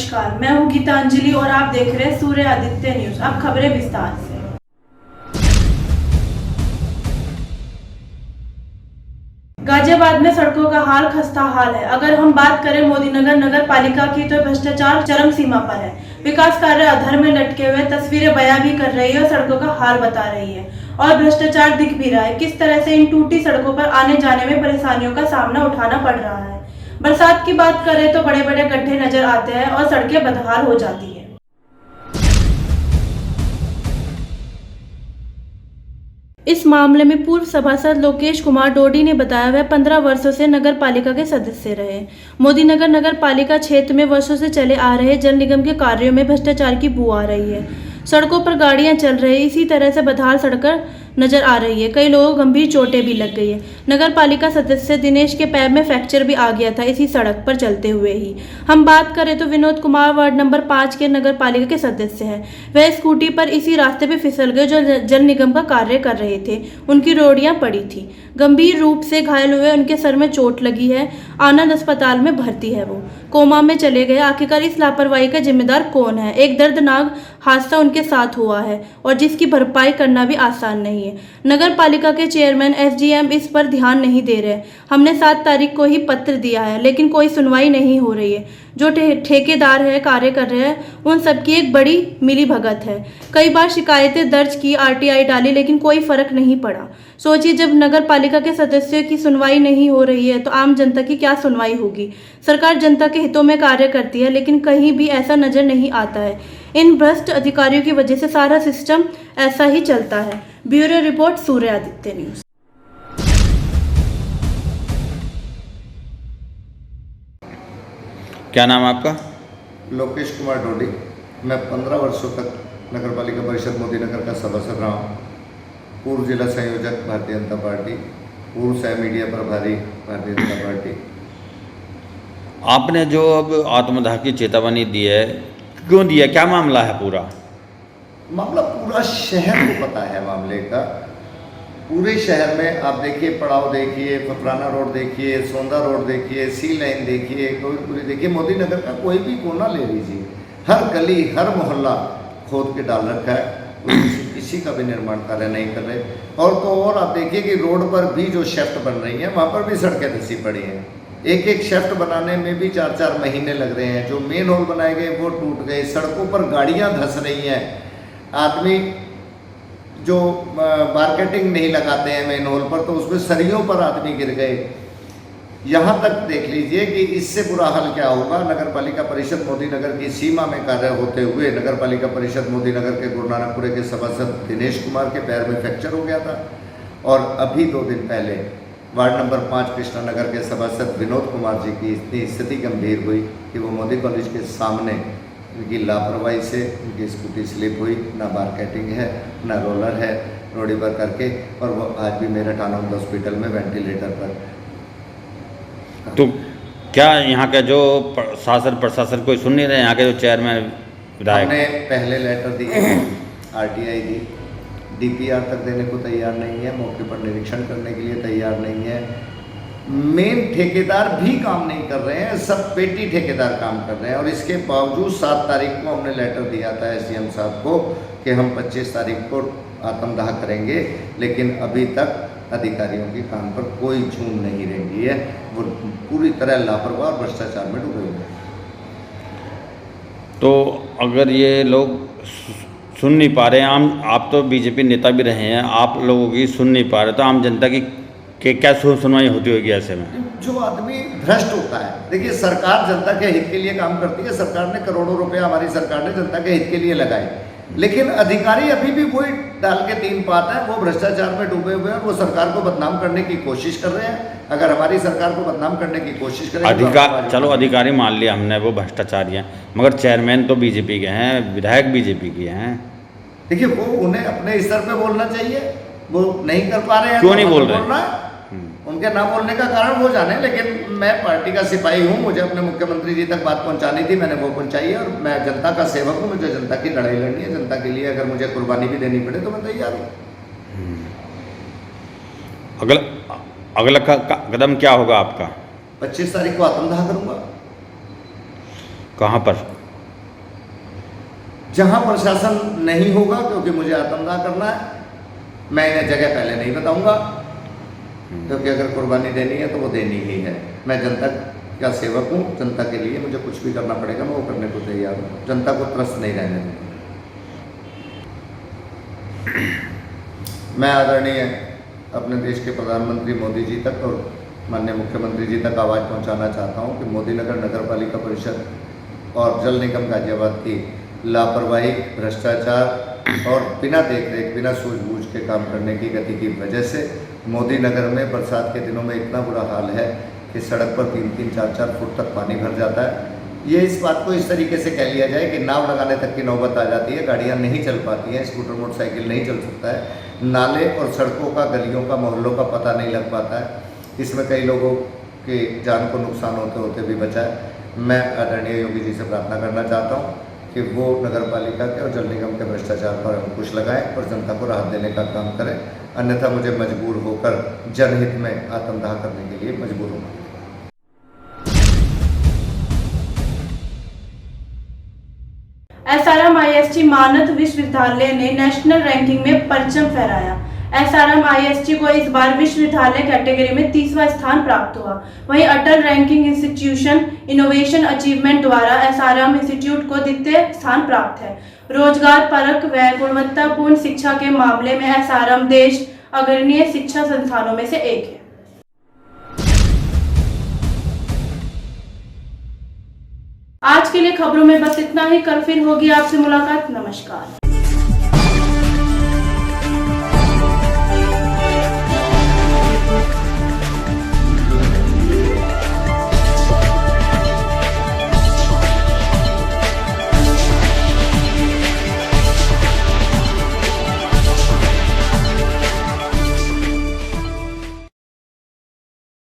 नमस्कार, मैं हूँ गीतांजलि और आप देख रहे हैं सूर्य आदित्य न्यूज। अब खबरें विस्तार से। गाजियाबाद में सड़कों का हाल खस्ता हाल है। अगर हम बात करें मोदीनगर नगर पालिका की तो भ्रष्टाचार चरम सीमा पर है। विकास कार्य अधर में लटके हुए तस्वीरें बयां भी कर रही है और सड़कों का हाल बता रही है और भ्रष्टाचार दिख भी रहा है। किस तरह से इन टूटी सड़कों पर आने जाने में परेशानियों का सामना उठाना पड़ रहा है। बरसात की बात करें तो बड़े बड़े गड्ढे नजर आते हैं और सड़कें बदहाल हो जाती है। इस मामले में पूर्व सभासद लोकेश कुमार डोडी ने बताया वह 15 वर्षों से नगर पालिका के सदस्य रहे। मोदीनगर नगर पालिका क्षेत्र में वर्षों से चले आ रहे जल निगम के कार्यों में भ्रष्टाचार की बू आ रही है। सड़कों पर गाड़ियां चल रही, इसी तरह से बदहाल सड़कें नजर आ रही है। कई लोगों को गंभीर चोटें भी लग गई है। नगर पालिका सदस्य दिनेश के पैर में फ्रैक्चर भी आ गया था इसी सड़क पर चलते हुए ही। हम बात करें तो विनोद कुमार वार्ड नंबर 5 के नगर पालिका के सदस्य हैं। वह स्कूटी पर इसी रास्ते पे फिसल गए जो जल निगम का कार्य कर रहे थे। उनकी रोड़ियां पड़ी थी। गंभीर रूप से घायल हुए, उनके सर में चोट लगी है। आनंद अस्पताल में भर्ती है। वो कोमा में चले गए। आखिरकार इस लापरवाही का जिम्मेदार कौन है? एक दर्दनाक हादसा उनके साथ हुआ है और जिसकी भरपाई करना भी आसान नहीं है। नगर पालिका के चेयरमैन एसडीएम इस पर ध्यान नहीं दे रहे। हमने 7 तारीख को ही पत्र दिया है लेकिन कोई सुनवाई नहीं हो रही है। जो ठेकेदार है कार्य कर रहे हैं उन सबकी एक बड़ी मिली भगत है। कई बार शिकायतें दर्ज की, आरटीआई डाली लेकिन कोई फर्क नहीं पड़ा। सोचिए, जब नगर पालिका के सदस्यों की सुनवाई नहीं हो रही है तो आम जनता की क्या सुनवाई होगी? सरकार जनता के हितों में कार्य करती है लेकिन कहीं भी ऐसा नजर नहीं आता है। इन भ्रष्ट अधिकारियों की वजह से सारा सिस्टम ऐसा ही चलता है। ब्यूरो रिपोर्ट, सूर्य आदित्य न्यूज। क्या नाम है आपका? लोकेश कुमार डोडी। मैं 15 वर्षों तक नगर पालिका परिषद मोदीनगर का सदस्य रहा हूँ। पूर्व जिला संयोजक भारतीय जनता पार्टी, पूर्व सह मीडिया प्रभारी भारतीय जनता पार्टी। आपने जो अब आत्मदाह की चेतावनी दी है, क्यों दिया? क्या मामला है पूरा? मामला पूरा शहर को पता है मामले का। पूरे शहर में आप देखिए, पड़ाव देखिए, फफराना रोड देखिए, सोंदा रोड देखिए, सी लाइन देखिए, कोई देखिए, मोदीनगर का कोई भी कोना ले लीजिए, हर गली हर मोहल्ला खोद के डाल रखा है। किसी का भी निर्माण कार्य नहीं कर रहे। और तो और आप देखिए कि रोड पर भी जो शेफ्ट बन रही हैं वहाँ पर भी सड़कें धसी पड़ी हैं। एक एक शेफ्ट बनाने में भी 4-4 महीने लग रहे हैं। जो मेन होल बनाए गए वो टूट गए। सड़कों पर गाड़ियाँ धस रही हैं। आदमी जो मार्केटिंग नहीं लगाते हैं मेन होल पर तो उसमें सरियों पर आदमी गिर गए। यहाँ तक देख लीजिए कि इससे बुरा हाल क्या होगा। नगर पालिका परिषद मोदीनगर की सीमा में कार्य होते हुए नगर पालिका परिषद मोदीनगर के गुरु नानकपुरे के सभासद दिनेश कुमार के पैर में फ्रैक्चर हो गया था। और अभी 2 दिन पहले वार्ड नंबर 5 कृष्णा नगर के सभासद विनोद कुमार जी की इतनी स्थिति गंभीर हुई कि वो मोदी कॉलेज के सामने उनकी लापरवाही से उनकी स्कूटी स्लिप हुई। ना मार्केटिंग है, ना रोलर है, रोडी पर करके, और वो आज भी मेरठ आनंद हॉस्पिटल में वेंटिलेटर पर। तो क्या यहाँ का जो शासन प्रशासन कोई सुन नहीं रहे? यहाँ के जो चेयरमैन विधायक? हमने पहले लेटर दी, आरटीआई दी, डीपीआर तक देने को तैयार नहीं है, मौके पर निरीक्षण करने के लिए तैयार नहीं है। मेन ठेकेदार भी काम नहीं कर रहे हैं, सब पेटी ठेकेदार काम कर रहे हैं। और इसके बावजूद 7 तारीख को हमने लेटर दिया था एसडीएम साहब को कि हम 25 तारीख को आत्मदाह करेंगे, लेकिन अभी तक अधिकारियों के काम पर कोई झूम नहीं रही है। वो पूरी तरह लापरवाह और भ्रष्टाचार में डूबे हुए हैं। तो अगर ये लोग सुन नहीं पा रहे हैं, आप तो बीजेपी नेता भी रहे हैं, आप लोगों की सुन नहीं पा रहे, तो आम जनता की क्या सुनवाई होती होगी ऐसे में? जो आदमी भ्रष्ट होता है, देखिए सरकार जनता के हित के लिए काम करती है। सरकार ने करोड़ों रुपए, हमारी सरकार ने जनता के हित के लिए लगाए, लेकिन अधिकारी अभी भी वही डाल के 3 पात है। वो भ्रष्टाचार में डूबे हुए हैं। वो सरकार को बदनाम करने की कोशिश कर रहे हैं। अगर हमारी सरकार को बदनाम करने की कोशिश करें चलो अधिकारी मान लिया हमने वो भ्रष्टाचारी हैं, मगर चेयरमैन तो बीजेपी के हैं, विधायक बीजेपी के हैं। देखिए, वो उन्हें अपने स्तर पे बोलना चाहिए, वो नहीं कर पा रहे हैं। क्यों नहीं बोल रहे? उनके ना बोलने का कारण वो जाने, लेकिन मैं पार्टी का सिपाही हूँ। मुझे अपने मुख्यमंत्री जी तक बात पहुँचानी थी, मैंने वो पहुँचाई है। और मैं जनता का सेवक हूँ, मुझे जनता की लड़ाई लड़नी है। जनता के लिए अगर मुझे कुर्बानी भी देनी पड़े तो मैं तैयार हूँ। अगला कदम क्या होगा आपका? 25 तारीख को आत्मदाह करूँगा। कहाँ पर? जहाँ प्रशासन नहीं होगा, क्योंकि मुझे आत्मदाह करना है, मैं इन्हें जगह पहले नहीं बताऊंगा, क्योंकि अगर कुर्बानी देनी है तो वो देनी ही है। मैं जनता का सेवक हूँ, जनता के लिए मुझे कुछ भी करना पड़ेगा, मैं वो करने को तैयार हूँ। जनता को त्रस्त नहीं रहने दूँगा। मैं आदरणीय अपने देश के प्रधानमंत्री मोदी जी तक और माननीय मुख्यमंत्री जी तक आवाज़ पहुंचाना चाहता हूं कि मोदी नगर नगर पालिका परिषद और जल निगम गाजियाबाद की लापरवाही, भ्रष्टाचार और बिना देखरेख, बिना सूझबूझ के काम करने की गति की वजह से मोदी नगर में बरसात के दिनों में इतना बुरा हाल है कि सड़क पर 3-3, 4-4 फुट तक पानी भर जाता है। ये इस बात को इस तरीके से कह लिया जाए कि नाव लगाने तक की नौबत आ जाती है, गाड़ियाँ नहीं चल पाती हैं, स्कूटर मोटरसाइकिल नहीं चल सकता है, नाले और सड़कों का, गलियों का, मोहल्लों का पता नहीं लग पाता है। इसमें कई लोगों की जान को नुकसान होते होते भी बचा है। मैं आदरणीय योगी जी से प्रार्थना करना चाहता हूँ कि वो नगर पालिका के और जल निगम के भ्रष्टाचार पर अंकुश लगाएं और जनता को राहत देने का काम करें, अन्यथा मुझे मजबूर होकर जनहित में आत्मदाह करने के लिए मजबूर होना। एसआरएम आईएसटी मानद विश्वविद्यालय ने नेशनल रैंकिंग में परचम फहराया। एसआरएम आईएसटी को इस बार विश्वविद्यालय कैटेगरी में 30वां स्थान प्राप्त हुआ। वहीं अटल रैंकिंग इंस्टीट्यूशन इनोवेशन अचीवमेंट द्वारा एसआरएम इंस्टीट्यूट को द्वितीय स्थान प्राप्त है। रोजगार परक व गुणवत्तापूर्ण शिक्षा के मामले में एसआरएम देश अग्रणीय शिक्षा संस्थानों में से एक है। आज के लिए खबरों में बस इतना ही। कल फिर होगी आपसे मुलाकात। नमस्कार।